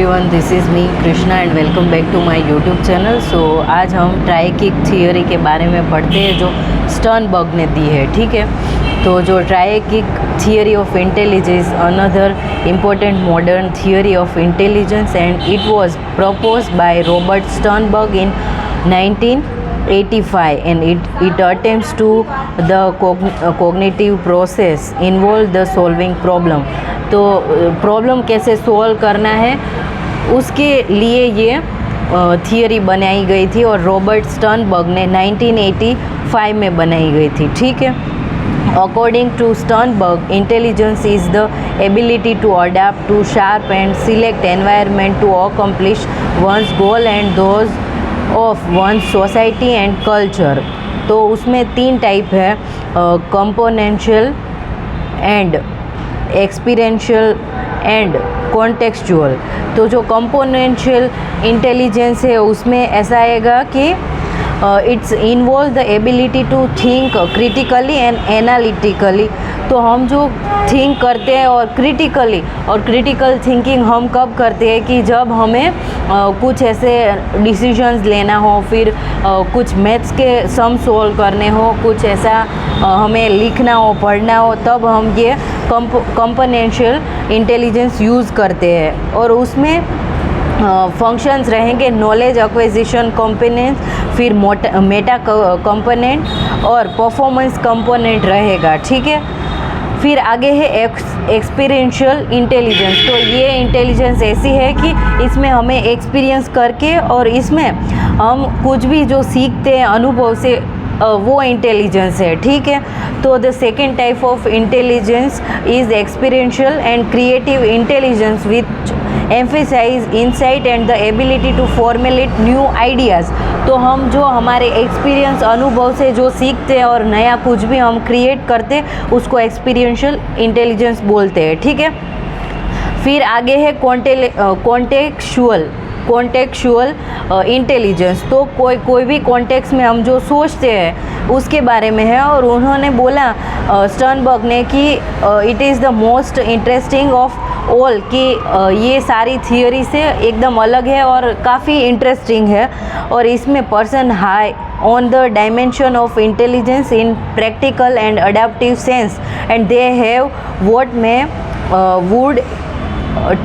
Everyone, this is me Krishna and welcome back to my YouTube channel. So आज हम ट्राइकिक theory के बारे में पढ़ते हैं जो स्टर्नबर्ग ने दी है। ठीक है, तो जो triarchic theory of intelligence another important modern theory of intelligence and it was proposed by Robert Sternberg in 1985 and it attempts to the cognitive process involve the solving problem। तो प्रॉब्लम कैसे solve करना है उसके लिए ये theory बनाई गई थी और रॉबर्ट स्टर्नबर्ग ने 1985 में बनाई गई थी। ठीक है, According to Sternberg, intelligence is the ability to adapt to sharp and select environment to accomplish one's goal and those of one's society and culture। तो उसमें तीन टाइप है, componential and experiential and contextual. तो जो componential intelligence है उसमें ऐसा आएगा कि it's involve the ability to think critically and analytically. तो हम जो थिंक करते हैं और क्रिटिकल थिंकिंग हम कब करते हैं कि जब हमें कुछ ऐसे डिसीजंस लेना हो, फिर कुछ मैथ्स के सम सोल्व करने हो, कुछ ऐसा हमें लिखना हो, पढ़ना हो, तब हम ये कंपोनेंशियल इंटेलिजेंस यूज़ करते हैं। और उसमें फंक्शंस रहेंगे नॉलेज एक्विजिशन कंपोनेंट, फिर मेटा कंपोनेंट और परफॉर्मेंस कंपोनेंट रहेगा। ठीक है, फिर आगे है एक्सपीरियंशियल इंटेलिजेंस। तो ये इंटेलिजेंस ऐसी है कि इसमें हमें एक्सपीरियंस करके और इसमें हम कुछ भी जो सीखते हैं अनुभव से, वो इंटेलिजेंस है। ठीक है, तो the second type of intelligence is experiential and creative intelligence which emphasize insight and the ability to formulate new ideas. तो हम जो हमारे एक्सपीरियंस अनुभव से जो सीखते हैं और नया कुछ भी हम क्रिएट करते हैं उसको एक्सपीरियंशियल इंटेलिजेंस बोलते हैं। ठीक है, फिर आगे है कॉन्टेक्चुअल इंटेलिजेंस। तो कोई भी कॉन्टेक्स्ट में हम जो सोचते हैं उसके बारे में है। और उन्होंने बोला स्टर्नबर्ग ने कि it is the most interesting of all, कि ये सारी थियोरी से एकदम अलग है और काफ़ी इंटरेस्टिंग है। और इसमें person high on the dimension of intelligence in practical and adaptive sense and they have what men would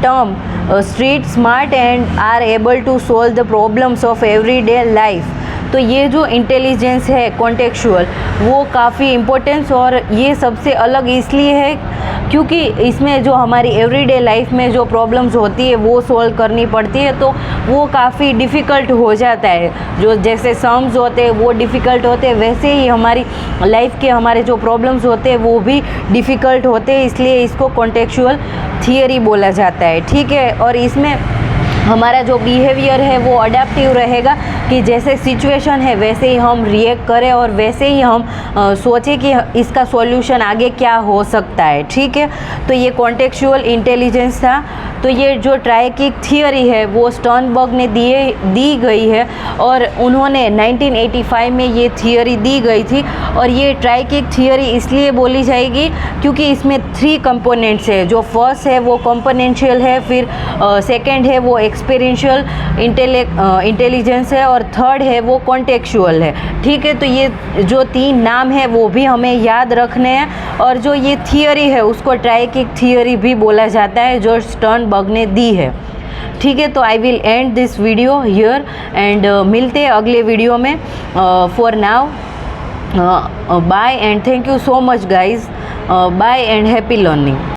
term street smart and are able to solve the problems of everyday life. तो ये जो intelligence है contextual, वो काफ़ी importance और ये सबसे अलग इसलिए है क्योंकि इसमें जो हमारी एवरीडे लाइफ में जो प्रॉब्लम्स होती है वो सोल्व करनी पड़ती है, तो वो काफ़ी डिफ़िकल्ट हो जाता है। जो जैसे सम्स होते हैं वो डिफ़िकल्ट होते हैं, वैसे ही हमारी लाइफ के हमारे जो प्रॉब्लम्स होते हैं वो भी डिफ़िकल्ट होते हैं, इसलिए इसको कॉन्टेक्चुअल थियोरी बोला जाता है। ठीक है, और इसमें हमारा जो बिहेवियर है वो अडेप्टिव रहेगा कि जैसे सिचुएशन है वैसे ही हम रिएक्ट करें और वैसे ही हम सोचें कि इसका सॉल्यूशन आगे क्या हो सकता है। ठीक है, तो ये कॉन्टेक्चुअल इंटेलिजेंस था। तो ये जो ट्राइकिक थियोरी है वो स्टर्नबर्ग ने दी गई है और उन्होंने 1985 में ये थियोरी दी गई थी। और ये ट्राइकिक थियोरी इसलिए बोली जाएगी क्योंकि इसमें 3 कंपोनेंट्स है। जो फर्स्ट है वो कंपोनेंशियल है, फिर सेकंड है वो एक्सपीरियंशियल इंटेलिजेंस है और थर्ड है वो कॉन्टेक्चुअल है। ठीक है, तो ये जो 3 नाम है वो भी हमें याद रखने हैं। और जो ये थियोरी है उसको ट्राइकिक थियोरी भी बोला जाता है जो स्टर्नबर्ग ने दी है। ठीक है, तो I will end this video here and मिलते हैं अगले वीडियो में। For now bye and thank you so much guys. Bye and happy learning.